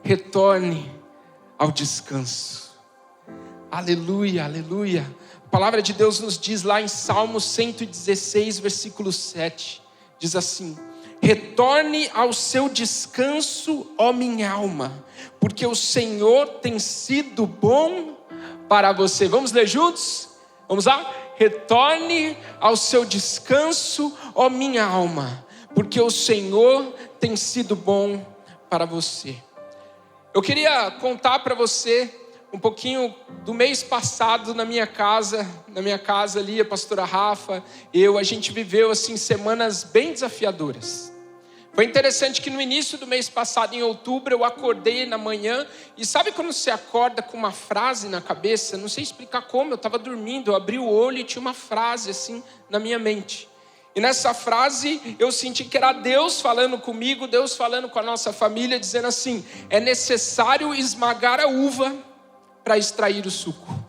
retorne ao descanso. Aleluia, aleluia. A palavra de Deus nos diz lá em Salmo 116, versículo 7. Diz assim: retorne ao seu descanso, ó minha alma, porque o Senhor tem sido bom para você. Vamos ler juntos? Vamos lá? Retorne ao seu descanso, ó minha alma, porque o Senhor tem sido bom para você. Eu queria contar para você um pouquinho do mês passado na minha casa ali, a pastora Rafa, a gente viveu assim semanas bem desafiadoras. Foi interessante que no início do mês passado, em outubro, eu acordei na manhã, e sabe quando você acorda com uma frase na cabeça? Não sei explicar como, eu estava dormindo, eu abri o olho e tinha uma frase assim na minha mente. E nessa frase eu senti que era Deus falando comigo, Deus falando com a nossa família, dizendo assim: é necessário esmagar a uva para extrair o suco.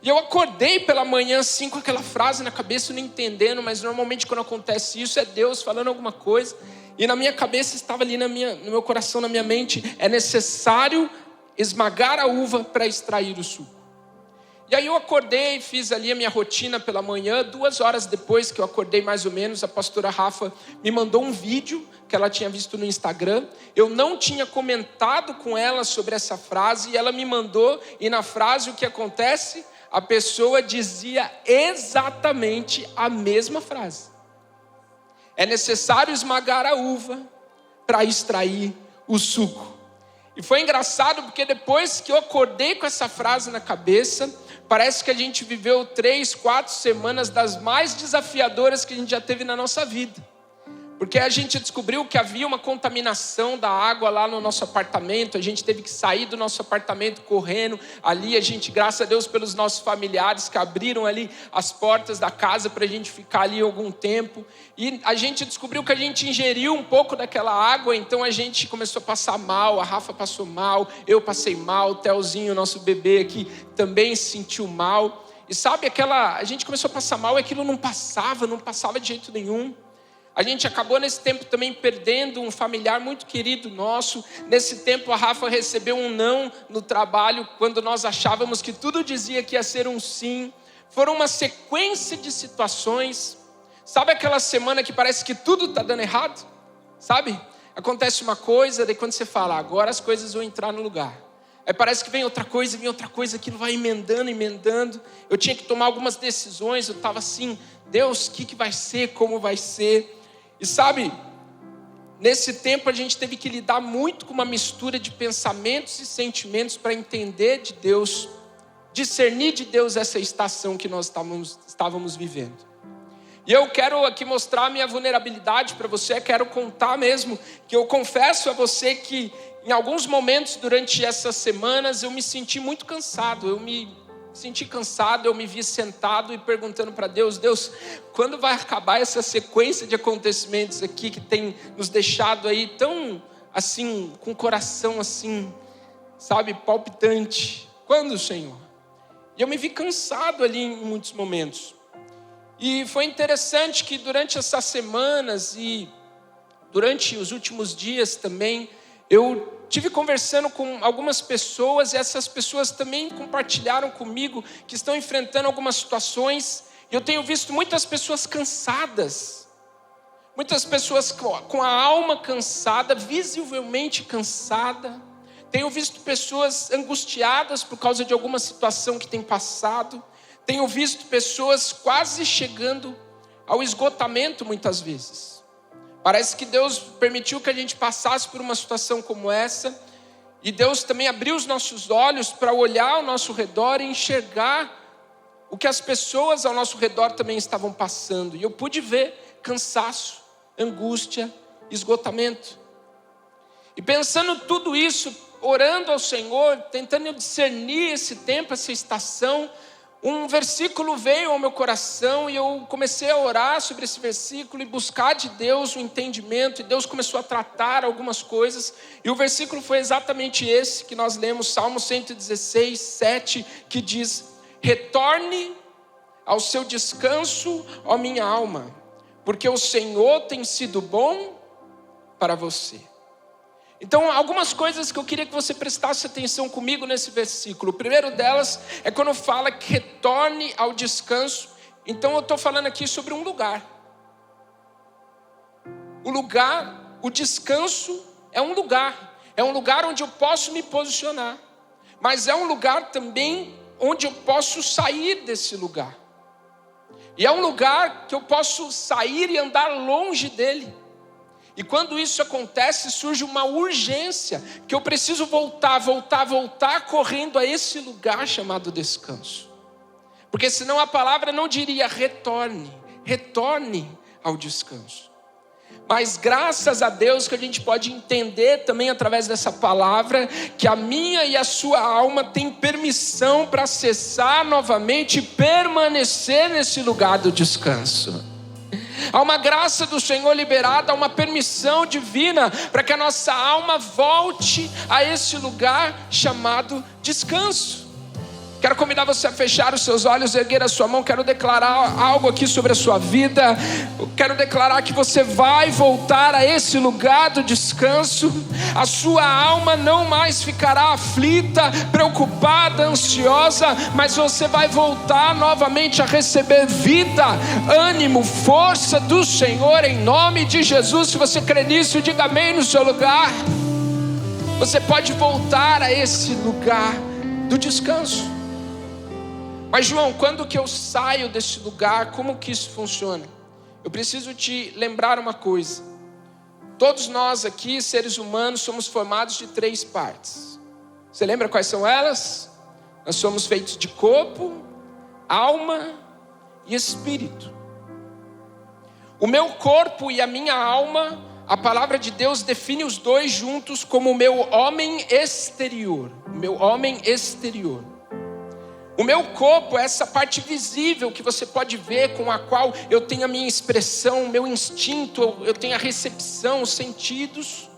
E eu acordei pela manhã assim com aquela frase na cabeça, não entendendo, mas normalmente quando acontece isso é Deus falando alguma coisa. E na minha cabeça estava ali no meu coração, na minha mente: é necessário esmagar a uva para extrair o suco. E aí eu acordei, fiz ali a minha rotina pela manhã. 2 horas depois que eu acordei mais ou menos, a pastora Rafa me mandou um vídeo que ela tinha visto no Instagram. Eu não tinha comentado com ela sobre essa frase, e ela me mandou, e na frase o que acontece? A pessoa dizia exatamente a mesma frase. É necessário esmagar a uva para extrair o suco. E foi engraçado porque depois que eu acordei com essa frase na cabeça, parece que a gente viveu 3, 4 semanas das mais desafiadoras que a gente já teve na nossa vida. Porque a gente descobriu que havia uma contaminação da água lá no nosso apartamento. A gente teve que sair do nosso apartamento correndo. Ali a gente, graças a Deus pelos nossos familiares que abriram ali as portas da casa para a gente ficar ali algum tempo. E a gente descobriu que a gente ingeriu um pouco daquela água. Então a gente começou a passar mal. A Rafa passou mal, eu passei mal. O Telzinho, nosso bebê aqui, também se sentiu mal. E sabe, a gente começou a passar mal e aquilo não passava de jeito nenhum. A gente acabou nesse tempo também perdendo um familiar muito querido nosso. Nesse tempo a Rafa recebeu um não no trabalho, quando nós achávamos que tudo dizia que ia ser um sim. Foram uma sequência de situações. Sabe aquela semana que parece que tudo está dando errado? Sabe? Acontece uma coisa, daí quando você fala, agora as coisas vão entrar no lugar. Aí parece que vem outra coisa, aquilo vai emendando. Eu tinha que tomar algumas decisões, eu estava assim, Deus, o que vai ser, como vai ser? E sabe, nesse tempo a gente teve que lidar muito com uma mistura de pensamentos e sentimentos para entender de Deus, discernir de Deus essa estação que nós estávamos vivendo. E eu quero aqui mostrar a minha vulnerabilidade para você, quero contar mesmo, que eu confesso a você que em alguns momentos durante essas semanas eu me senti muito cansado, eu me vi sentado e perguntando para Deus, quando vai acabar essa sequência de acontecimentos aqui que tem nos deixado aí tão assim, com o coração assim, sabe, palpitante? Quando, Senhor? E eu me vi cansado ali em muitos momentos. E foi interessante que durante essas semanas e durante os últimos dias também, eu tive conversando com algumas pessoas, e essas pessoas também compartilharam comigo que estão enfrentando algumas situações. E eu tenho visto muitas pessoas cansadas, muitas pessoas com a alma cansada, visivelmente cansada. Tenho visto pessoas angustiadas por causa de alguma situação que tem passado. Tenho visto pessoas quase chegando ao esgotamento muitas vezes. Parece que Deus permitiu que a gente passasse por uma situação como essa. E Deus também abriu os nossos olhos para olhar ao nosso redor e enxergar o que as pessoas ao nosso redor também estavam passando. E eu pude ver cansaço, angústia, esgotamento. E pensando tudo isso, orando ao Senhor, tentando discernir esse tempo, essa estação, um versículo veio ao meu coração e eu comecei a orar sobre esse versículo e buscar de Deus o entendimento, e Deus começou a tratar algumas coisas, e o versículo foi exatamente esse que nós lemos, Salmo 116, 7, que diz: retorne ao seu descanso, ó minha alma, porque o Senhor tem sido bom para você. Então, algumas coisas que eu queria que você prestasse atenção comigo nesse versículo. O primeiro delas é quando fala que retorne ao descanso. Então eu estou falando aqui sobre um lugar. O lugar, o descanso é um lugar. É um lugar onde eu posso me posicionar. Mas é um lugar também onde eu posso sair desse lugar. E é um lugar que eu posso sair e andar longe dele. E quando isso acontece, surge uma urgência, que eu preciso voltar correndo a esse lugar chamado descanso. Porque senão a palavra não diria retorne ao descanso. Mas graças a Deus que a gente pode entender também através dessa palavra, que a minha e a sua alma tem permissão para acessar novamente e permanecer nesse lugar do descanso. Há uma graça do Senhor liberada, há uma permissão divina para que a nossa alma volte a esse lugar chamado descanso. Quero convidar você a fechar os seus olhos, erguer a sua mão. Quero declarar algo aqui sobre a sua vida. Quero declarar que você vai voltar a esse lugar do descanso. A sua alma não mais ficará aflita, preocupada, ansiosa, mas você vai voltar novamente a receber vida, ânimo, força do Senhor em nome de Jesus. Se você crê nisso, diga amém no seu lugar. Você pode voltar a esse lugar do descanso. Mas João, quando que eu saio desse lugar? Como que isso funciona? Eu preciso te lembrar uma coisa. Todos nós aqui, seres humanos, somos formados de 3 partes. Você lembra quais são elas? Nós somos feitos de corpo, alma e espírito. O meu corpo e a minha alma, a palavra de Deus define os dois juntos como o meu homem exterior. O meu homem exterior. O meu corpo é essa parte visível que você pode ver, com a qual eu tenho a minha expressão, o meu instinto, eu tenho a recepção, os sentidos.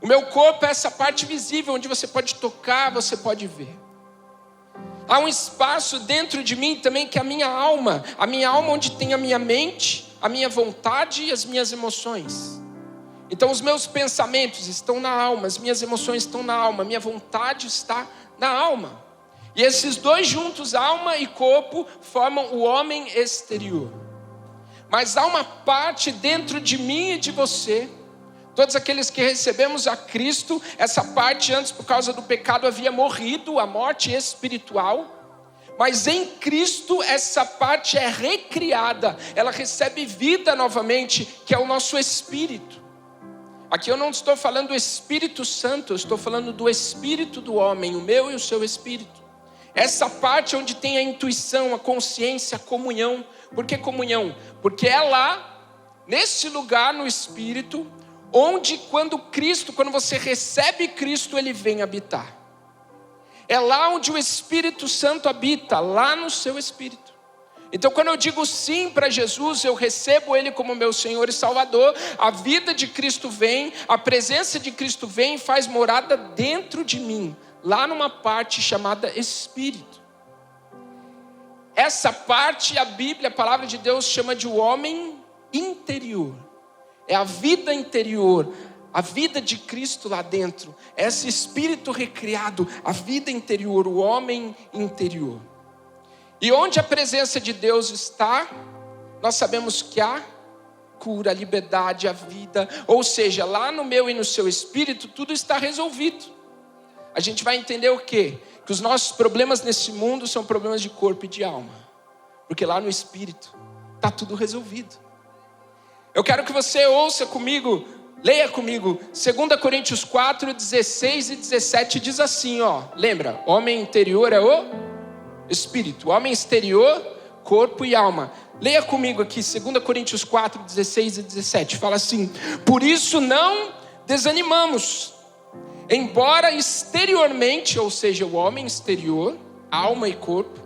O meu corpo é essa parte visível, onde você pode tocar, você pode ver. Há um espaço dentro de mim também que é a minha alma onde tem a minha mente, a minha vontade e as minhas emoções. Então os meus pensamentos estão na alma, as minhas emoções estão na alma, a minha vontade está na alma. E esses dois juntos, alma e corpo, formam o homem exterior. Mas há uma parte dentro de mim e de você, todos aqueles que recebemos a Cristo, essa parte antes por causa do pecado havia morrido, a morte espiritual. Mas em Cristo essa parte é recriada, ela recebe vida novamente, que é o nosso espírito. Aqui eu não estou falando do Espírito Santo, eu estou falando do espírito do homem, o meu e o seu espírito. Essa parte onde tem a intuição, a consciência, a comunhão. Por que comunhão? Porque é lá, nesse lugar no Espírito, onde quando você recebe Cristo, Ele vem habitar. É lá onde o Espírito Santo habita, lá no seu Espírito. Então quando eu digo sim para Jesus, eu recebo Ele como meu Senhor e Salvador, a vida de Cristo vem, a presença de Cristo vem e faz morada dentro de mim. Lá numa parte chamada Espírito. Essa parte a Bíblia, a palavra de Deus chama de o homem interior. É a vida interior, a vida de Cristo lá dentro. É esse Espírito recriado, a vida interior, o homem interior. E onde a presença de Deus está, nós sabemos que há cura, a liberdade, a vida. Ou seja, lá no meu e no seu espírito, tudo está resolvido. A gente vai entender o quê? Que os nossos problemas nesse mundo são problemas de corpo e de alma. Porque lá no Espírito está tudo resolvido. Eu quero que você ouça comigo, leia comigo, 2 Coríntios 4, 16 e 17 diz assim, lembra? Homem interior é o Espírito, homem exterior, corpo e alma. Leia comigo aqui, 2 Coríntios 4, 16 e 17, fala assim: por isso não desanimamos. Embora exteriormente, ou seja, o homem exterior, alma e corpo,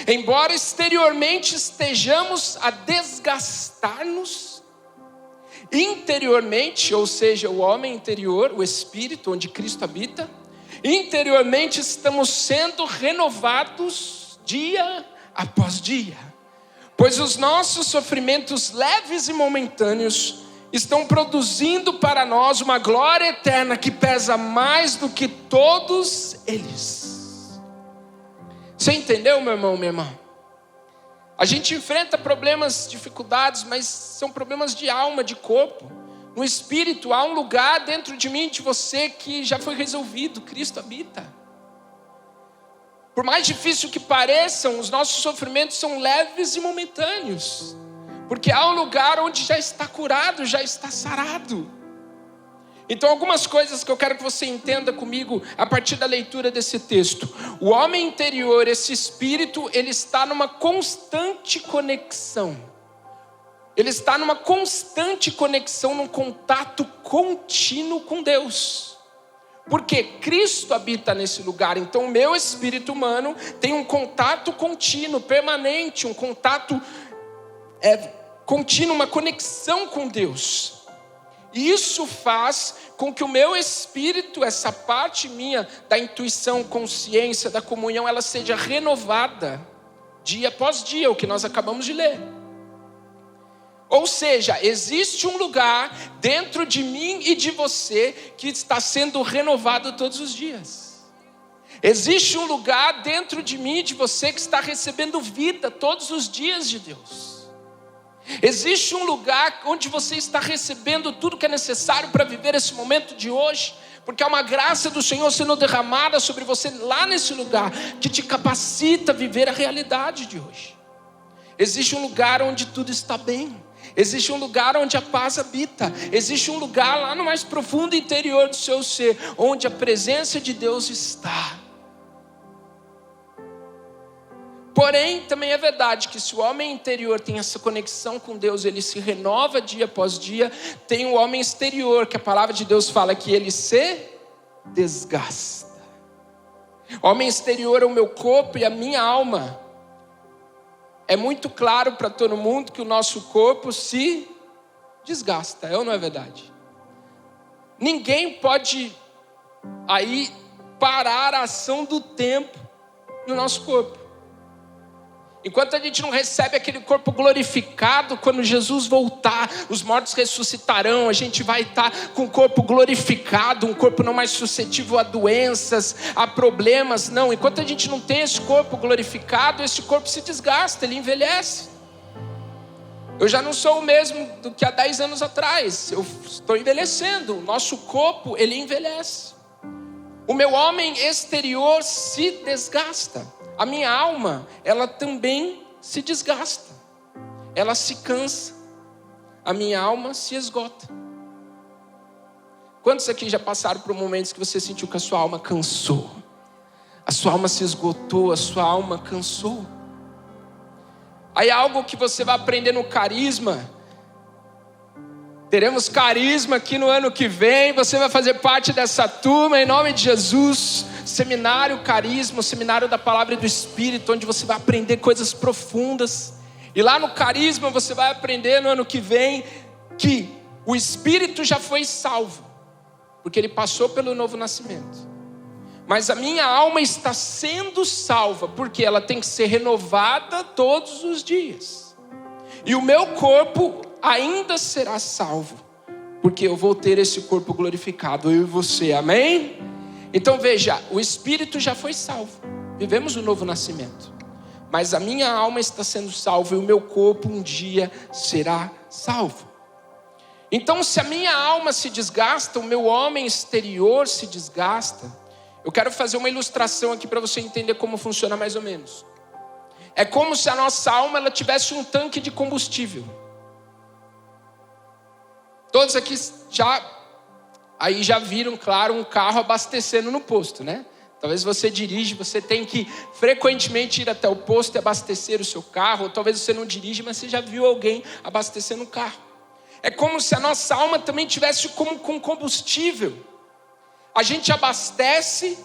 embora exteriormente estejamos a desgastar-nos, interiormente, ou seja, o homem interior, o espírito onde Cristo habita, interiormente estamos sendo renovados dia após dia. Pois os nossos sofrimentos leves e momentâneos estão produzindo para nós uma glória eterna que pesa mais do que todos eles. Você entendeu, meu irmão, minha irmã? A gente enfrenta problemas, dificuldades, mas são problemas de alma, de corpo. No espírito há um lugar dentro de mim e de você que já foi resolvido, Cristo habita. Por mais difícil que pareçam, os nossos sofrimentos são leves e momentâneos. Porque há um lugar onde já está curado, já está sarado. Então algumas coisas que eu quero que você entenda comigo a partir da leitura desse texto. O homem interior, esse espírito, ele está numa constante conexão. Ele está numa constante conexão, num contato contínuo com Deus. Porque Cristo habita nesse lugar. Então o meu espírito humano tem um contato contínuo, permanente, um contato contínuo, uma conexão com Deus. E isso faz com que o meu espírito, essa parte minha da intuição, consciência, da comunhão, ela seja renovada dia após dia, o que nós acabamos de ler. Ou seja, existe um lugar dentro de mim e de você que está sendo renovado todos os dias. Existe um lugar dentro de mim e de você que está recebendo vida todos os dias de Deus. Existe um lugar onde você está recebendo tudo que é necessário para viver esse momento de hoje, porque há uma graça do Senhor sendo derramada sobre você lá nesse lugar, que te capacita a viver a realidade de hoje. Existe um lugar onde tudo está bem. Existe um lugar onde a paz habita. Existe um lugar lá no mais profundo interior do seu ser, onde a presença de Deus está. Porém, também é verdade que se o homem interior tem essa conexão com Deus, ele se renova dia após dia. Tem o homem exterior, que a palavra de Deus fala que ele se desgasta. O homem exterior é o meu corpo e a minha alma. É muito claro para todo mundo que o nosso corpo se desgasta, é ou não é verdade? Ninguém pode aí parar a ação do tempo no nosso corpo. Enquanto a gente não recebe aquele corpo glorificado, quando Jesus voltar, os mortos ressuscitarão, a gente vai estar com o corpo glorificado, um corpo não mais suscetível a doenças, a problemas, não. Enquanto a gente não tem esse corpo glorificado, esse corpo se desgasta, ele envelhece. Eu já não sou o mesmo do que há 10 anos atrás, eu estou envelhecendo, o nosso corpo, ele envelhece. O meu homem exterior se desgasta. A minha alma, ela também se desgasta. Ela se cansa. A minha alma se esgota. Quantos aqui já passaram por momentos que você sentiu que a sua alma cansou? A sua alma se esgotou, a sua alma cansou. Aí algo que você vai aprender no carisma. Teremos carisma aqui no ano que vem. Você vai fazer parte dessa turma em nome de Jesus. Seminário Carisma, o seminário da palavra e do Espírito, onde você vai aprender coisas profundas. E lá no Carisma você vai aprender no ano que vem que o Espírito já foi salvo, porque ele passou pelo novo nascimento. Mas a minha alma está sendo salva, porque ela tem que ser renovada todos os dias. E o meu corpo ainda será salvo, porque eu vou ter esse corpo glorificado, eu e você, amém? Então veja, o espírito já foi salvo, vivemos o novo nascimento, mas a minha alma está sendo salva e o meu corpo um dia será salvo. Então se a minha alma se desgasta, o meu homem exterior se desgasta. Eu quero fazer uma ilustração aqui para você entender como funciona mais ou menos. É como se a nossa alma ela tivesse um tanque de combustível. Todos aqui já viram, claro, um carro abastecendo no posto, né? Talvez você dirige, você tem que frequentemente ir até o posto e abastecer o seu carro. Ou talvez você não dirige, mas você já viu alguém abastecendo um carro. É como se a nossa alma também tivesse como com combustível. A gente abastece,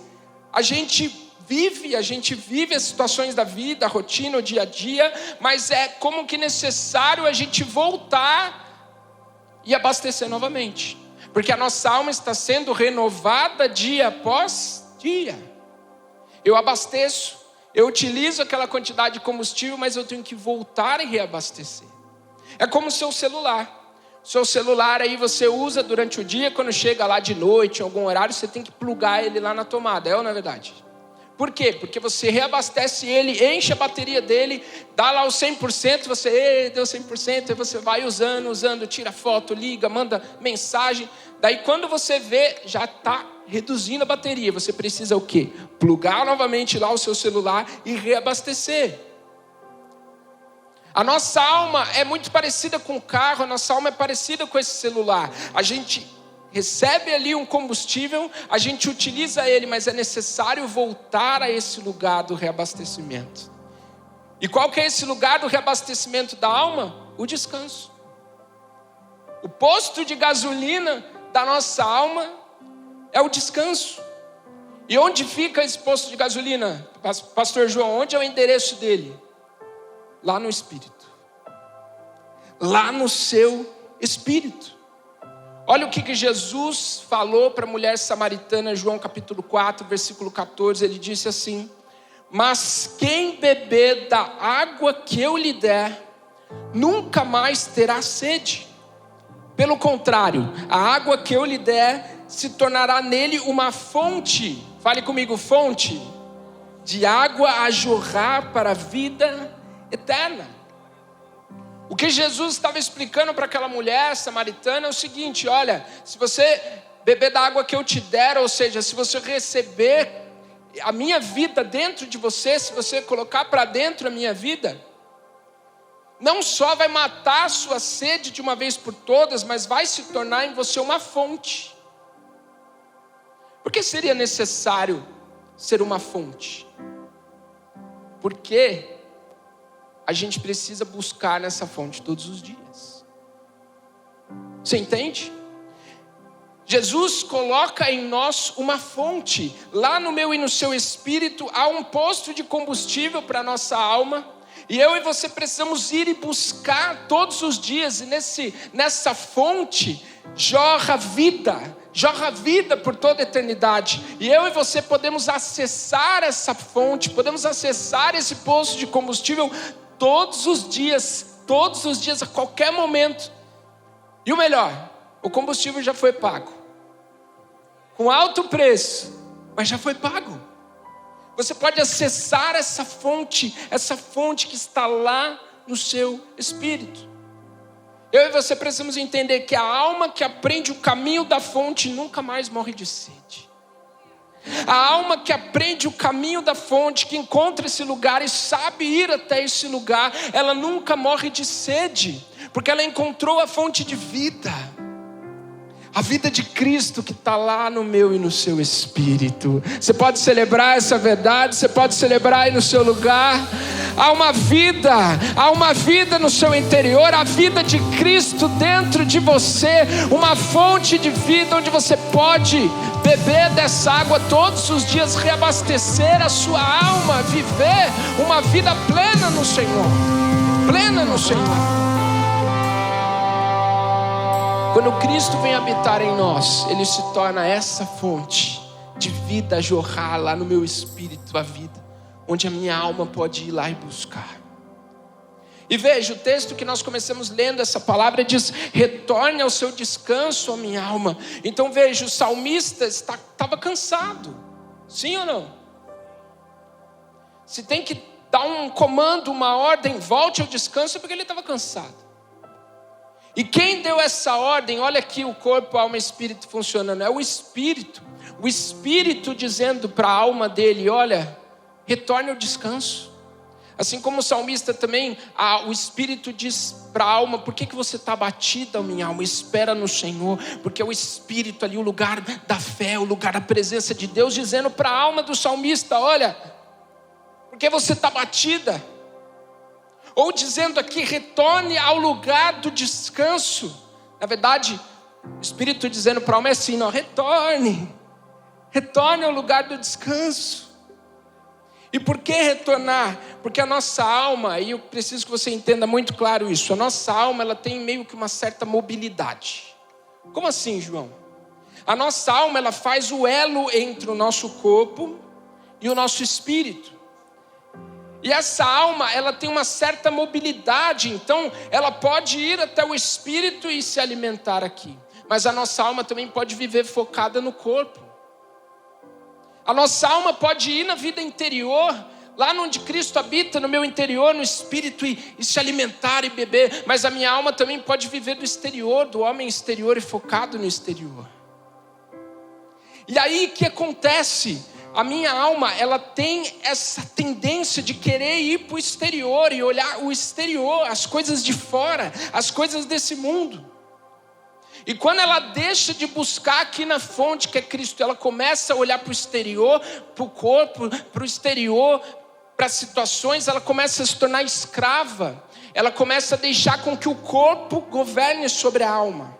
a gente vive as situações da vida, a rotina, o dia a dia, mas é como que necessário a gente voltar e abastecer novamente. Porque a nossa alma está sendo renovada dia após dia. Eu abasteço, eu utilizo aquela quantidade de combustível, mas eu tenho que voltar e reabastecer. É como o seu celular. Seu celular aí você usa durante o dia, quando chega lá de noite, em algum horário, você tem que plugar ele lá na tomada, é ou não é verdade? Por quê? Porque você reabastece ele, enche a bateria dele, dá lá os 100%, você deu 100%, aí você vai usando, tira foto, liga, manda mensagem. Daí quando você vê, já está reduzindo a bateria. Você precisa o quê? Plugar novamente lá o seu celular e reabastecer. A nossa alma é muito parecida com o carro, a nossa alma é parecida com esse celular. A gente recebe ali um combustível, a gente utiliza ele, mas é necessário voltar a esse lugar do reabastecimento. E qual que é esse lugar do reabastecimento da alma? O descanso. O posto de gasolina da nossa alma é o descanso. E onde fica esse posto de gasolina? Pastor João, onde é o endereço dele? Lá no Espírito. Lá no seu Espírito. Olha o que Jesus falou para a mulher samaritana, João capítulo 4, versículo 14. Ele disse assim: mas quem beber da água que eu lhe der, nunca mais terá sede. Pelo contrário, a água que eu lhe der se tornará nele uma fonte. Fale comigo, fonte de água a jorrar para a vida eterna. O que Jesus estava explicando para aquela mulher samaritana é o seguinte: olha, se você beber da água que eu te der, ou seja, se você receber a minha vida dentro de você, se você colocar para dentro a minha vida, não só vai matar a sua sede de uma vez por todas, mas vai se tornar em você uma fonte. Por que seria necessário ser uma fonte? Porque a gente precisa buscar nessa fonte todos os dias. Você entende? Jesus coloca em nós uma fonte. Lá no meu e no seu espírito há um posto de combustível para a nossa alma. E eu e você precisamos ir e buscar todos os dias. E nessa fonte jorra vida por toda a eternidade. E eu e você podemos acessar essa fonte, podemos acessar esse posto de combustível todos os dias, a qualquer momento. E o melhor, o combustível já foi pago, com alto preço, mas já foi pago. Você pode acessar essa fonte que está lá no seu espírito. Eu e você precisamos entender que a alma que aprende o caminho da fonte nunca mais morre de sede. A alma que aprende o caminho da fonte, que encontra esse lugar e sabe ir até esse lugar, ela nunca morre de sede, porque ela encontrou a fonte de vida. A vida de Cristo que está lá no meu e no seu espírito. Você pode celebrar essa verdade, você pode celebrar aí no seu lugar. Há uma vida no seu interior, a vida de Cristo dentro de você, uma fonte de vida onde você pode beber dessa água todos os dias, reabastecer a sua alma, viver uma vida plena no Senhor. Plena no Senhor. Quando Cristo vem habitar em nós, Ele se torna essa fonte de vida a jorrar lá no meu espírito, a vida, onde a minha alma pode ir lá e buscar. E veja, o texto que nós começamos lendo, essa palavra diz: retorne ao seu descanso, ó minha alma. Então veja, o salmista estava cansado, sim ou não? Se tem que dar um comando, uma ordem, volte ao descanso, é porque ele estava cansado. E quem deu essa ordem? Olha aqui o corpo, alma e espírito funcionando. É o espírito dizendo para a alma dele: olha, retorne ao descanso. Assim como o salmista também, o espírito diz para a alma: por que você está abatida, minha alma? Espera no Senhor. Porque é o espírito ali, o lugar da fé, o lugar da presença de Deus, dizendo para a alma do salmista: olha, por que você está abatida? Ou dizendo aqui: retorne ao lugar do descanso. Na verdade, o Espírito dizendo para a alma é assim: não, retorne ao lugar do descanso. E por que retornar? Porque a nossa alma, e eu preciso que você entenda muito claro isso, a nossa alma ela tem meio que uma certa mobilidade. Como assim, João? A nossa alma ela faz o elo entre o nosso corpo e o nosso espírito. E essa alma, ela tem uma certa mobilidade, então ela pode ir até o espírito e se alimentar aqui. Mas a nossa alma também pode viver focada no corpo. A nossa alma pode ir na vida interior, lá onde Cristo habita, no meu interior, no espírito, e se alimentar e beber. Mas a minha alma também pode viver do exterior, do homem exterior e focado no exterior. E aí o que acontece? A minha alma, ela tem essa tendência de querer ir para o exterior e olhar o exterior, as coisas de fora, as coisas desse mundo. E quando ela deixa de buscar aqui na fonte que é Cristo, ela começa a olhar para o exterior, para o corpo, para o exterior, para situações, ela começa a se tornar escrava. Ela começa a deixar com que o corpo governe sobre a alma.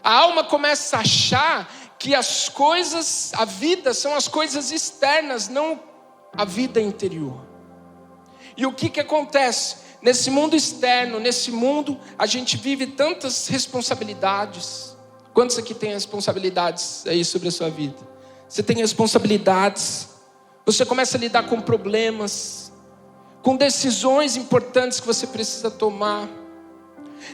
A alma começa a achar que as coisas, a vida são as coisas externas, não a vida interior. E o que acontece? Nesse mundo externo, nesse mundo, a gente vive tantas responsabilidades. Quantos aqui têm responsabilidades aí sobre a sua vida? Você tem responsabilidades. Você começa a lidar com problemas, com decisões importantes que você precisa tomar.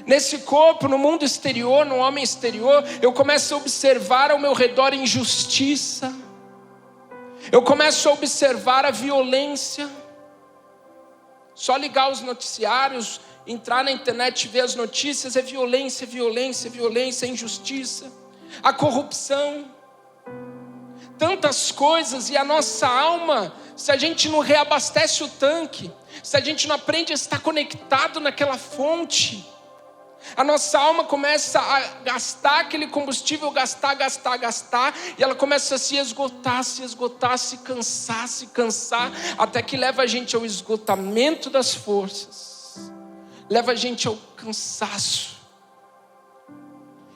Nesse corpo, no mundo exterior, no homem exterior, eu começo a observar ao meu redor injustiça. Eu começo a observar a violência. Só ligar os noticiários, entrar na internet e ver as notícias, é violência, violência, violência, injustiça, a corrupção, tantas coisas. E a nossa alma, se a gente não reabastece o tanque, se a gente não aprende a estar conectado naquela fonte, a nossa alma começa a gastar aquele combustível, gastar, e ela começa a se esgotar, se cansar, até que leva a gente ao esgotamento das forças, leva a gente ao cansaço.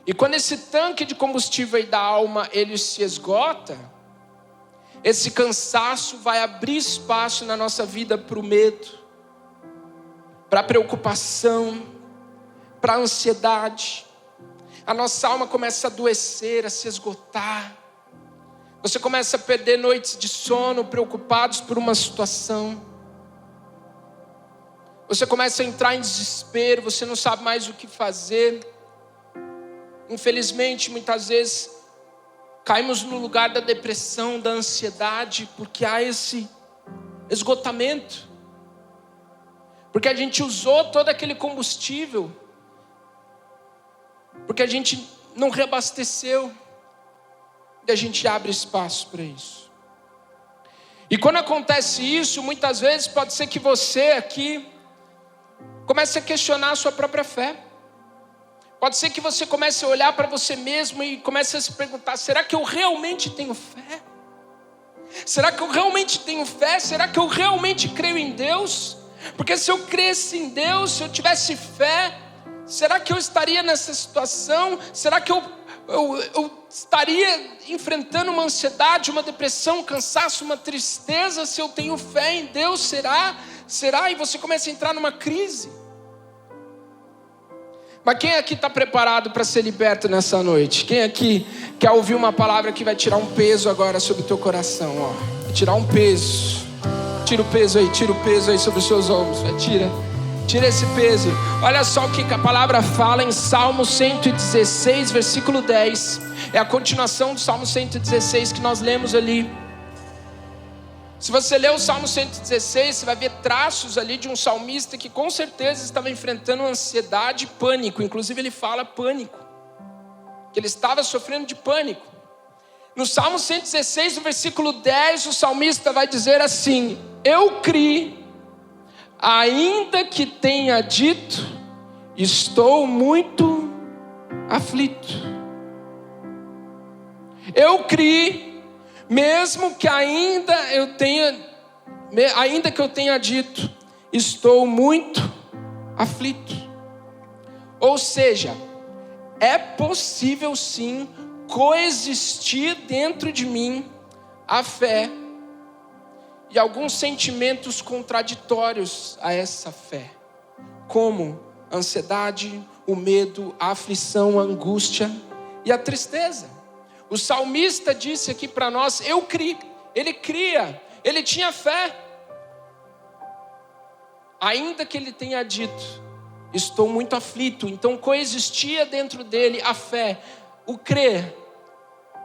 E quando esse tanque de combustível aí da alma, ele se esgota, esse cansaço vai abrir espaço na nossa vida para o medo, para a preocupação, para a ansiedade. A nossa alma começa a adoecer, a se esgotar. Você começa a perder noites de sono, preocupados por uma situação. Você começa a entrar em desespero, você não sabe mais o que fazer. Infelizmente, muitas vezes, caímos no lugar da depressão, da ansiedade, porque há esse esgotamento. Porque a gente usou todo aquele combustível, porque a gente não reabasteceu, e a gente abre espaço para isso. E quando acontece isso, muitas vezes pode ser que você aqui comece a questionar a sua própria fé. Pode ser que você comece a olhar para você mesmo e comece a se perguntar: será que eu realmente tenho fé? Será que eu realmente tenho fé? Será que eu realmente creio em Deus? Porque se eu cresce em Deus, se eu tivesse fé, será que eu estaria nessa situação? Será que eu estaria enfrentando uma ansiedade, uma depressão, um cansaço, uma tristeza? Se eu tenho fé em Deus, será? E você começa a entrar numa crise. Mas quem aqui está preparado para ser liberto nessa noite? Quem aqui quer ouvir uma palavra que vai tirar um peso agora sobre o teu coração? Ó, vai tirar um peso. Tira o peso aí sobre os seus ombros. Tira esse peso. Olha só o que a palavra fala em Salmo 116, versículo 10. É a continuação do Salmo 116 que nós lemos ali. Se você ler o Salmo 116, você vai ver traços ali de um salmista que com certeza estava enfrentando ansiedade e pânico. Inclusive ele fala pânico, que ele estava sofrendo de pânico. No Salmo 116, no versículo 10, o salmista vai dizer assim: eu criei, ainda que tenha dito, estou muito aflito. Eu criei, mesmo que ainda que eu tenha dito, estou muito aflito. Ou seja, é possível sim coexistir dentro de mim a fé e alguns sentimentos contraditórios a essa fé, como a ansiedade, o medo, a aflição, a angústia e a tristeza. O salmista disse aqui para nós: eu criei. Ele cria, ele tinha fé, ainda que ele tenha dito, estou muito aflito. Então coexistia dentro dele a fé, o crer,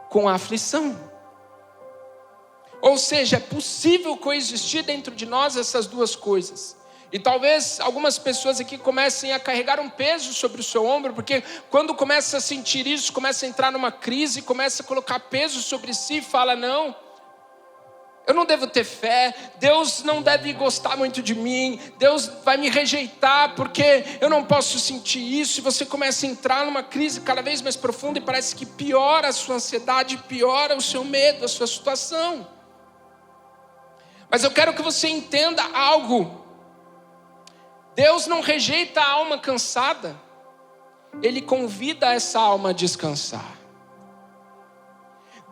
com a aflição. Ou seja, é possível coexistir dentro de nós essas duas coisas. E talvez algumas pessoas aqui comecem a carregar um peso sobre o seu ombro, porque quando começa a sentir isso, começa a entrar numa crise, começa a colocar peso sobre si e fala, não, eu não devo ter fé, Deus não deve gostar muito de mim, Deus vai me rejeitar porque eu não posso sentir isso. E você começa a entrar numa crise cada vez mais profunda e parece que piora a sua ansiedade, piora o seu medo, a sua situação. Mas eu quero que você entenda algo. Deus não rejeita a alma cansada, Ele convida essa alma a descansar.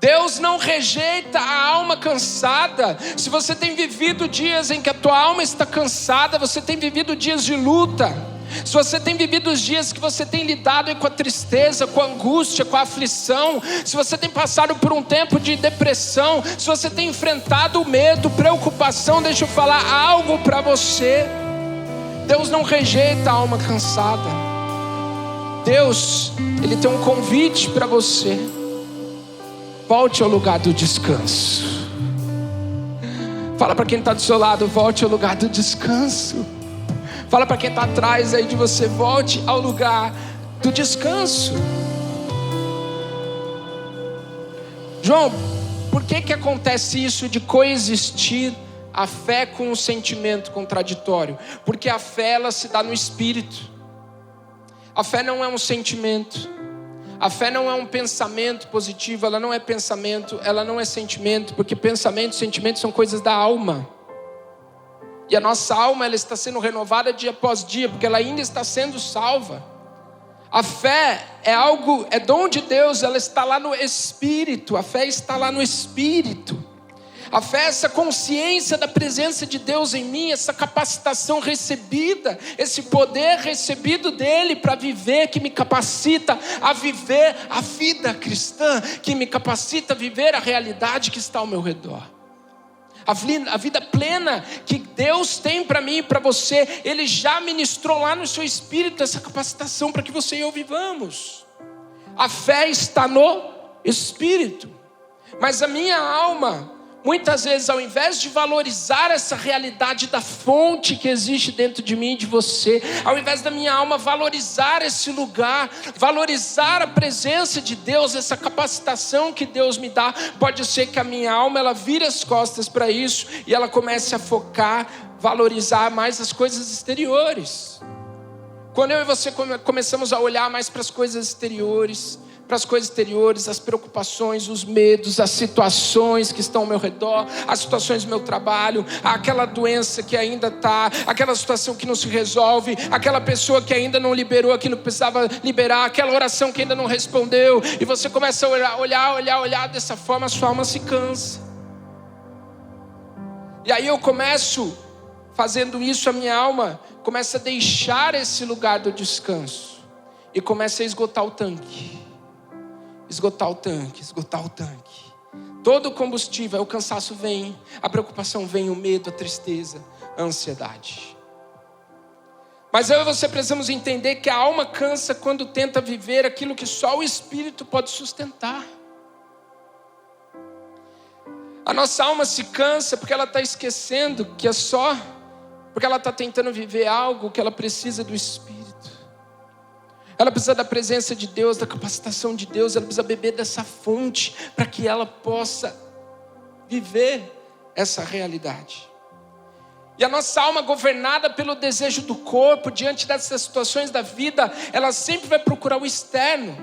Deus não rejeita a alma cansada. Se você tem vivido dias em que a tua alma está cansada, você tem vivido dias de luta, se você tem vivido os dias que você tem lidado com a tristeza, com a angústia, com a aflição, se você tem passado por um tempo de depressão, se você tem enfrentado o medo, preocupação, deixa eu falar algo para você. Deus não rejeita a alma cansada. Deus, Ele tem um convite para você. Volte ao lugar do descanso. Fala para quem está do seu lado, volte ao lugar do descanso. Fala para quem está atrás aí de você, volte ao lugar do descanso. João, por que acontece isso de coexistir a fé com um sentimento contraditório? Porque a fé, ela se dá no espírito. A fé não é um sentimento. A fé não é um pensamento positivo. Ela não é pensamento, ela não é sentimento. Porque pensamento e sentimento são coisas da alma. E a nossa alma, ela está sendo renovada dia após dia, porque ela ainda está sendo salva. A fé é algo, é dom de Deus, ela está lá no espírito. A fé está lá no espírito. A fé é essa consciência da presença de Deus em mim, essa capacitação recebida, esse poder recebido dele para viver, que me capacita a viver a vida cristã, que me capacita a viver a realidade que está ao meu redor. A vida plena que Deus tem para mim e para você, Ele já ministrou lá no seu espírito essa capacitação para que você e eu vivamos. A fé está no espírito. Mas a minha alma, muitas vezes, ao invés de valorizar essa realidade da fonte que existe dentro de mim e de você, ao invés da minha alma valorizar esse lugar, valorizar a presença de Deus, essa capacitação que Deus me dá, pode ser que a minha alma, ela vire as costas para isso e ela comece a focar, valorizar mais as coisas exteriores. Quando eu e você começamos a olhar mais para as coisas exteriores, as preocupações, os medos, as situações que estão ao meu redor, as situações do meu trabalho, aquela doença que ainda está, aquela situação que não se resolve, aquela pessoa que ainda não liberou aquilo que precisava liberar, aquela oração que ainda não respondeu, e você começa a olhar dessa forma, a sua alma se cansa. E aí eu começo, fazendo isso, a minha alma começa a deixar esse lugar do descanso e começa a esgotar o tanque. Esgotar o tanque. Todo o combustível, o cansaço vem, a preocupação vem, o medo, a tristeza, a ansiedade. Mas eu e você precisamos entender que a alma cansa quando tenta viver aquilo que só o Espírito pode sustentar. A nossa alma se cansa porque ela está esquecendo que é só porque ela está tentando viver algo que ela precisa do Espírito. Ela precisa da presença de Deus, da capacitação de Deus. Ela precisa beber dessa fonte para que ela possa viver essa realidade. E a nossa alma, governada pelo desejo do corpo, diante dessas situações da vida, ela sempre vai procurar o externo.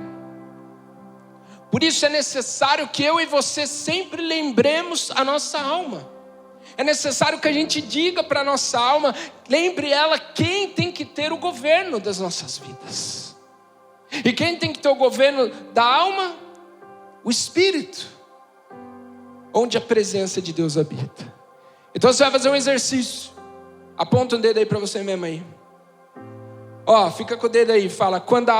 Por isso é necessário que eu e você sempre lembremos a nossa alma. É necessário que a gente diga para a nossa alma, lembre ela quem tem que ter o governo das nossas vidas. E quem tem que ter o governo da alma? O Espírito, onde a presença de Deus habita. Então você vai fazer um exercício. Aponta um dedo aí para você mesmo aí. Fica com o dedo aí, fala, quando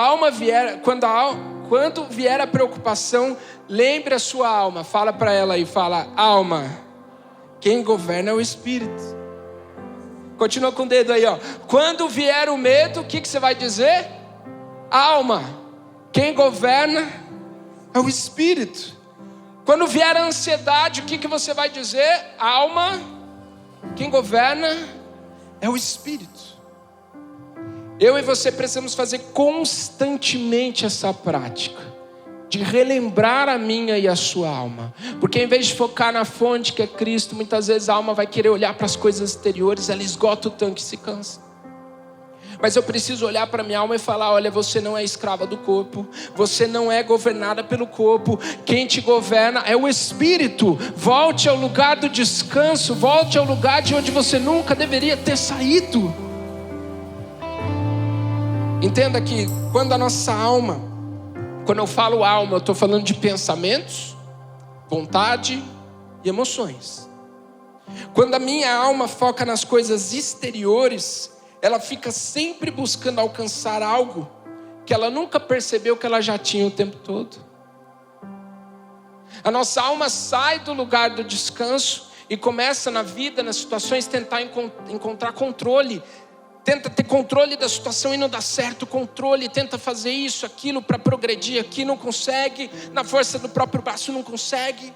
vier a preocupação, lembre a sua alma. Fala para ela aí, fala, alma, quem governa é o Espírito. Continua com o dedo aí, ó. Quando vier o medo, o que você vai dizer? Alma. Quem governa é o Espírito. Quando vier a ansiedade, o que você vai dizer? Alma. Quem governa é o Espírito. Eu e você precisamos fazer constantemente essa prática de relembrar a minha e a sua alma, porque em vez de focar na fonte que é Cristo, muitas vezes a alma vai querer olhar para as coisas exteriores, ela esgota o tanque e se cansa. Mas eu preciso olhar para minha alma e falar: olha, você não é escrava do corpo, você não é governada pelo corpo, quem te governa é o Espírito. Volte ao lugar do descanso, volte ao lugar de onde você nunca deveria ter saído. Entenda que quando a nossa alma, quando eu falo alma, eu estou falando de pensamentos, vontade e emoções. Quando a minha alma foca nas coisas exteriores, ela fica sempre buscando alcançar algo que ela nunca percebeu que ela já tinha o tempo todo. A nossa alma sai do lugar do descanso e começa na vida, nas situações, tentar encontrar controle. Tenta ter controle da situação e não dá certo o controle, tenta fazer isso, aquilo para progredir aqui, não consegue, na força do próprio braço não consegue,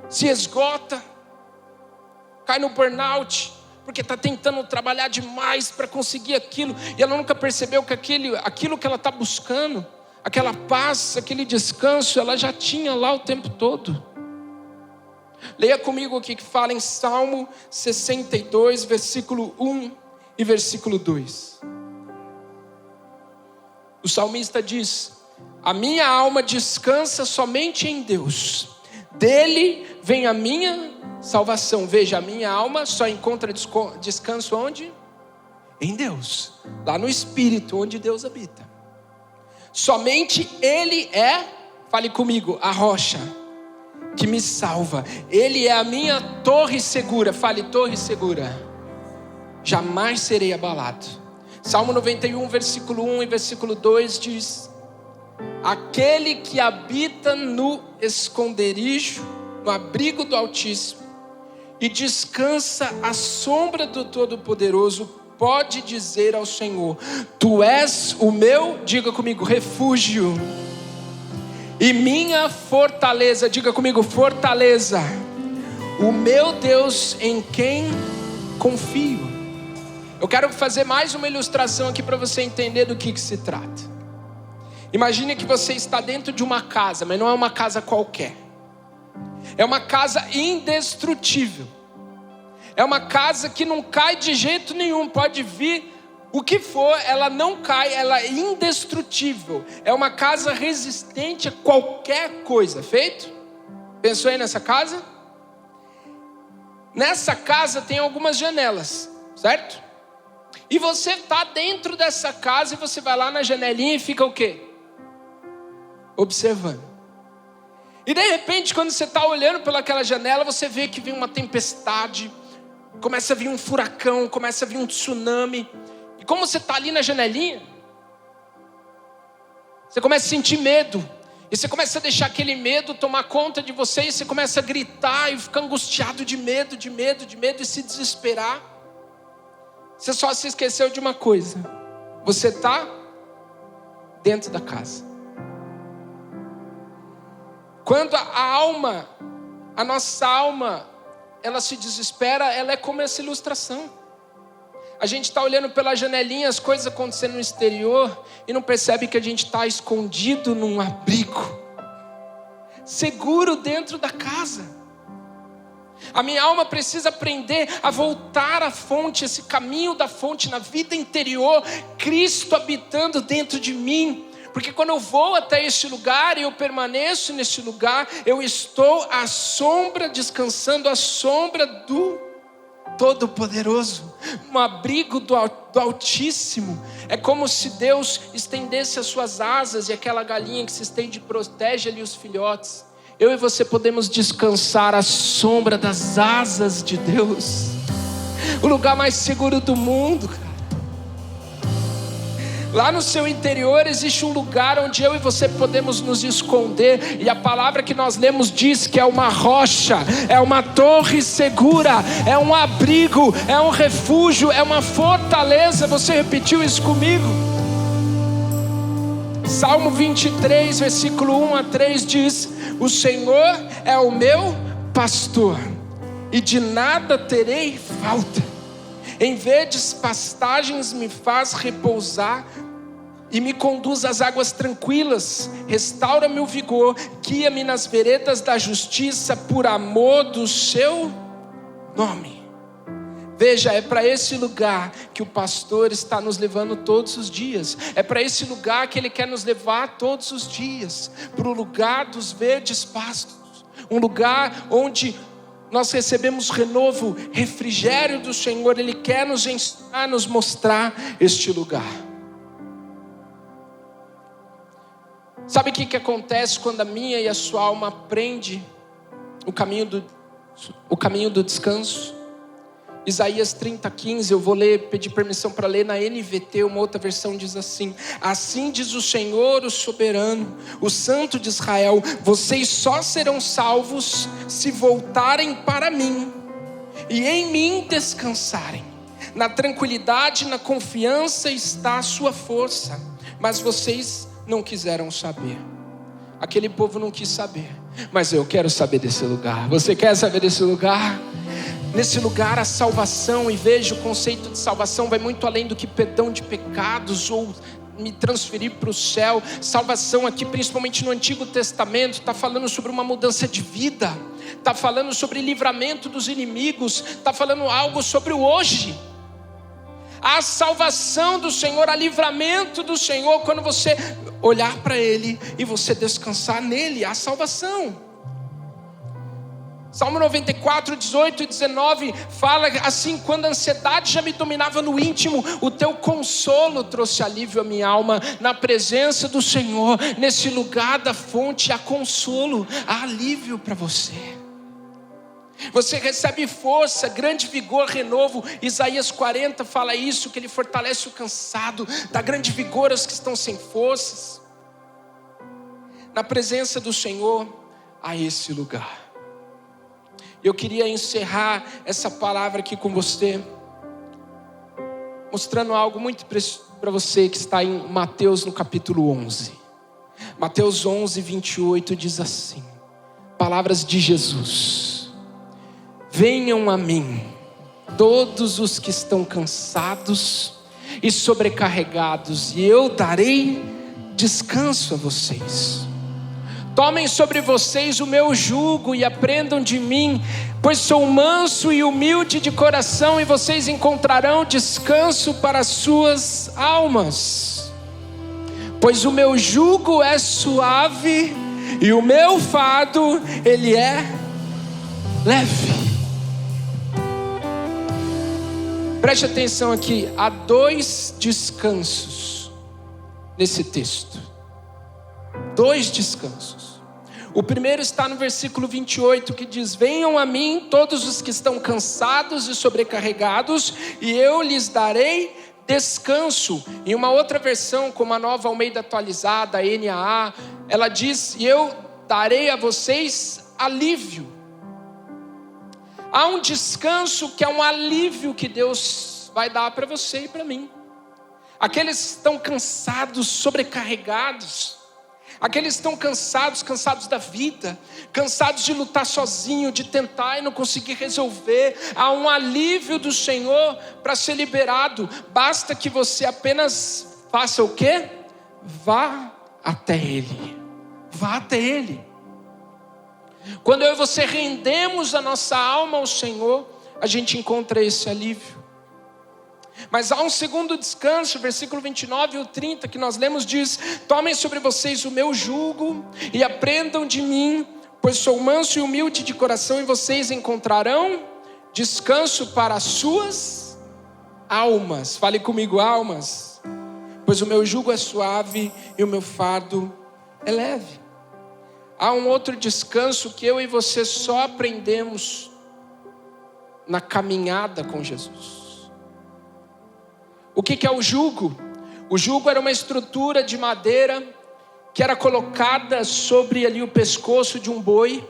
se esgota, cai no burnout, porque está tentando trabalhar demais para conseguir aquilo, e ela nunca percebeu que aquilo que ela está buscando, aquela paz, aquele descanso, ela já tinha lá o tempo todo. Leia comigo o que fala em Salmo 62, versículo 1 e versículo 2. O salmista diz: a minha alma descansa somente em Deus, dele vem a minha salvação. Veja, a minha alma só encontra descanso onde? Em Deus, lá no Espírito, onde Deus habita. Somente Ele é, fale comigo, a rocha que me salva. Ele é a minha torre segura, fale torre segura. Jamais serei abalado. Salmo 91, versículo 1 e versículo 2 diz: aquele que habita no esconderijo, no abrigo do Altíssimo, e descansa à sombra do Todo-Poderoso, pode dizer ao Senhor: tu és o meu, diga comigo, refúgio, e minha fortaleza, diga comigo, fortaleza, o meu Deus em quem confio. Eu quero fazer mais uma ilustração aqui para você entender do que se trata. Imagine que você está dentro de uma casa, mas não é uma casa qualquer. É uma casa indestrutível. É uma casa que não cai de jeito nenhum. Pode vir o que for, ela não cai, ela é indestrutível. É uma casa resistente a qualquer coisa. Feito? Pensou aí nessa casa? Nessa casa tem algumas janelas, certo? E você está dentro dessa casa e você vai lá na janelinha e fica o quê? Observando. E de repente, quando você está olhando pelaquela janela, você vê que vem uma tempestade, começa a vir um furacão, começa a vir um tsunami. E como você está ali na janelinha, você começa a sentir medo. E você começa a deixar aquele medo tomar conta de você. E você começa a gritar e ficar angustiado de medo e se desesperar. Você só se esqueceu de uma coisa: você está dentro da casa. Quando a nossa alma, ela se desespera, ela é como essa ilustração. A gente está olhando pela janelinha as coisas acontecendo no exterior e não percebe que a gente está escondido num abrigo, seguro dentro da casa. A minha alma precisa aprender a voltar à fonte, esse caminho da fonte na vida interior, Cristo habitando dentro de mim. Porque quando eu vou até este lugar e eu permaneço neste lugar, eu estou à sombra, descansando à sombra do Todo-Poderoso, no abrigo do Altíssimo. É como se Deus estendesse as suas asas e aquela galinha que se estende protege ali os filhotes. Eu e você podemos descansar à sombra das asas de Deus. O lugar mais seguro do mundo, cara. Lá no seu interior existe um lugar onde eu e você podemos nos esconder, e a palavra que nós lemos diz que é uma rocha, é uma torre segura, é um abrigo, é um refúgio, é uma fortaleza. Você repetiu isso comigo? Salmo 23, versículo 1 a 3 diz: o Senhor é o meu pastor, e de nada terei falta. Em verdes pastagens me faz repousar, e me conduz às águas tranquilas. Restaura-me o vigor, guia-me nas veredas da justiça, por amor do seu nome. Veja, é para esse lugar que o pastor está nos levando todos os dias. É para esse lugar que ele quer nos levar todos os dias. Para o lugar dos verdes pastos. Um lugar onde nós recebemos renovo, refrigério do Senhor. Ele quer nos ensinar, nos mostrar este lugar. Sabe o que acontece quando a minha e a sua alma aprende o caminho do descanso? Isaías 30:15, eu vou ler, pedir permissão para ler na NVT, uma outra versão diz assim: assim diz o Senhor, o soberano, o Santo de Israel, vocês só serão salvos se voltarem para mim e em mim descansarem. Na tranquilidade, na confiança está a sua força, mas vocês não quiseram saber. Aquele povo não quis saber, mas eu quero saber desse lugar. Você quer saber desse lugar? Nesse lugar a salvação, e veja, o conceito de salvação vai muito além do que perdão de pecados ou me transferir para o céu. Salvação aqui, principalmente no Antigo Testamento, está falando sobre uma mudança de vida, está falando sobre livramento dos inimigos, está falando algo sobre o hoje. A salvação do Senhor, a livramento do Senhor, quando você olhar para Ele e você descansar nele, a salvação. Salmo 94, 18 e 19 fala assim: quando a ansiedade já me dominava no íntimo, o teu consolo trouxe alívio à minha alma. Na presença do Senhor, nesse lugar da fonte, há consolo, há alívio para você. Você recebe força, grande vigor, renovo. Isaías 40 fala isso, que Ele fortalece o cansado, dá grande vigor aos que estão sem forças. Na presença do Senhor, há esse lugar. Eu queria encerrar essa palavra aqui com você, mostrando algo muito precioso para você, que está em Mateus no capítulo 11. Mateus 11, 28 diz assim, palavras de Jesus: venham a mim, todos os que estão cansados e sobrecarregados, e eu darei descanso a vocês. Tomem sobre vocês o meu jugo e aprendam de mim, pois sou manso e humilde de coração, e vocês encontrarão descanso para as suas almas. Pois o meu jugo é suave e o meu fardo, ele é leve. Preste atenção aqui, há 2 descansos nesse texto. 2 descansos. O primeiro está no versículo 28, que diz: venham a mim todos os que estão cansados e sobrecarregados, e eu lhes darei descanso. Em uma outra versão, como a Nova Almeida Atualizada, a NAA, ela diz: e eu darei a vocês alívio. Há um descanso que é um alívio que Deus vai dar para você e para mim. Aqueles que estão cansados, sobrecarregados, aqueles que estão cansados da vida, cansados de lutar sozinho, de tentar e não conseguir resolver, há um alívio do Senhor para ser liberado. Basta que você apenas faça o quê? Vá até Ele. Vá até Ele. Quando eu e você rendemos a nossa alma ao Senhor, a gente encontra esse alívio. Mas há um segundo descanso, versículo 29 e o 30 que nós lemos diz: tomem sobre vocês o meu jugo e aprendam de mim, pois sou manso e humilde de coração, e vocês encontrarão descanso para as suas almas. Fale comigo, almas. Pois o meu jugo é suave e o meu fardo é leve. Há um outro descanso que eu e você só aprendemos na caminhada com Jesus. O que é o jugo? O jugo era uma estrutura de madeira que era colocada sobre ali o pescoço de um boi.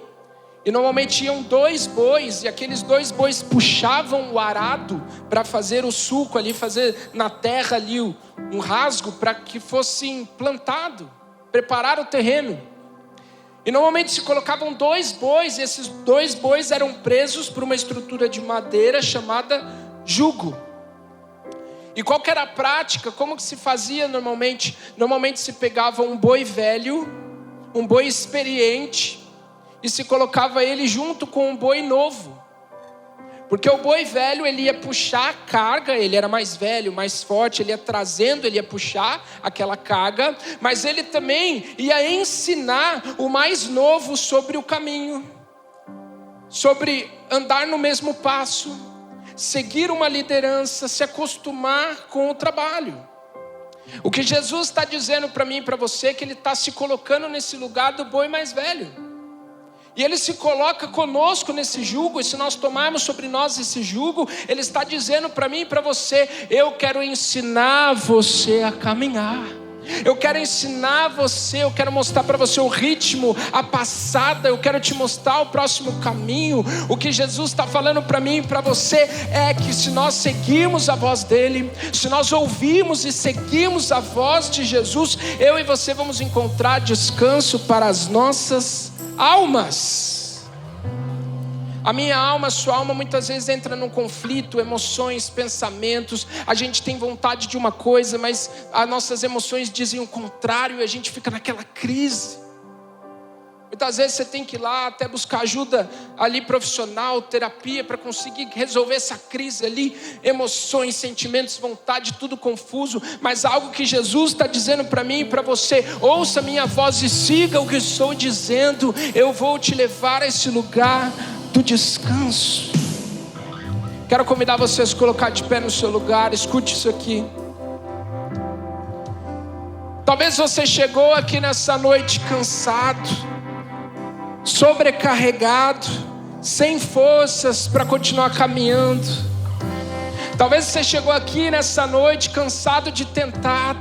E normalmente iam 2 bois, e aqueles 2 bois puxavam o arado para fazer o sulco ali, fazer na terra ali um rasgo para que fosse plantado, preparar o terreno. E normalmente se colocavam 2 bois, e esses 2 bois eram presos por uma estrutura de madeira chamada jugo. E qual que era a prática? Como que se fazia normalmente? Normalmente se pegava um boi velho, um boi experiente, e se colocava ele junto com um boi novo. Porque o boi velho, ele ia puxar a carga, ele era mais velho, mais forte, ele ia trazendo, ele ia puxar aquela carga, mas ele também ia ensinar o mais novo sobre o caminho, sobre andar no mesmo passo, seguir uma liderança, se acostumar com o trabalho. O que Jesus está dizendo para mim e para você é que Ele está se colocando nesse lugar do boi mais velho. E Ele se coloca conosco nesse jugo, e se nós tomarmos sobre nós esse jugo, Ele está dizendo para mim e para você: eu quero ensinar você a caminhar. Eu quero ensinar você, eu quero mostrar para você o ritmo, a passada, eu quero te mostrar o próximo caminho. O que Jesus está falando para mim e para você é que se nós seguirmos a voz dEle, se nós ouvirmos e seguirmos a voz de Jesus, eu e você vamos encontrar descanso para as nossas almas. A minha alma, a sua alma muitas vezes entra num conflito, emoções, pensamentos. A gente tem vontade de uma coisa, mas as nossas emoções dizem o contrário, e a gente fica naquela crise. Muitas vezes você tem que ir lá até buscar ajuda ali profissional, terapia, para conseguir resolver essa crise ali. Emoções, sentimentos, vontade, tudo confuso. Mas algo que Jesus está dizendo para mim e para você: ouça minha voz e siga o que estou dizendo. Eu vou te levar a esse lugar do descanso. Quero convidar você a se colocar de pé no seu lugar. Escute isso aqui. Talvez você chegou aqui nessa noite cansado, sobrecarregado, sem forças para continuar caminhando. Talvez você chegou aqui nessa noite cansado de tentar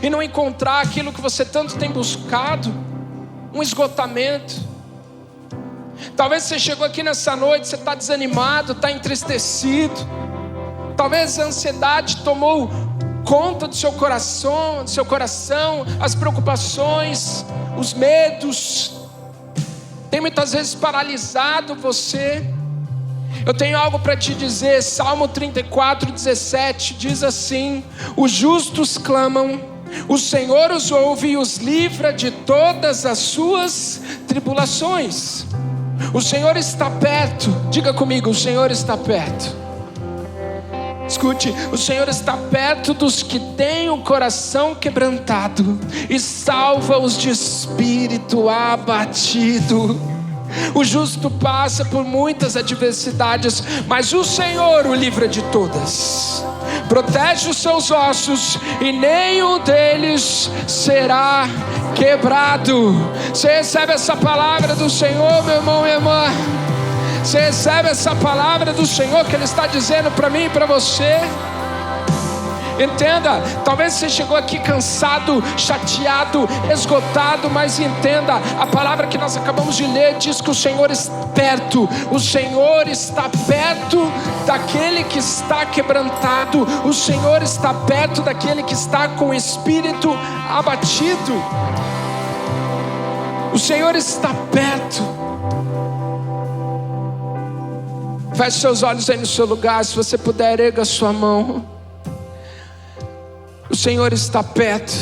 e não encontrar aquilo que você tanto tem buscado, um esgotamento. Talvez você chegou aqui nessa noite, você está desanimado, está entristecido. Talvez a ansiedade tomou conta do seu coração, as preocupações, os medos, tem muitas vezes paralisado você. Eu tenho algo para te dizer. Salmo 34:17 diz assim: os justos clamam, o Senhor os ouve e os livra de todas as suas tribulações. O Senhor está perto. Diga comigo: o Senhor está perto. Escute: o Senhor está perto dos que têm o coração quebrantado e salva-os de espírito abatido. O justo passa por muitas adversidades, mas o Senhor o livra de todas. Protege os seus ossos e nenhum deles será quebrado. Você recebe essa palavra do Senhor, meu irmão, minha irmã? Você recebe essa palavra do Senhor que Ele está dizendo para mim e para você? Entenda, talvez você chegou aqui cansado, chateado, esgotado, mas entenda, a palavra que nós acabamos de ler diz que o Senhor está perto. O Senhor está perto daquele que está quebrantado. O Senhor está perto daquele que está com o espírito abatido. O Senhor está perto. Feche seus olhos aí no seu lugar. Se você puder, erga sua mão. O Senhor está perto.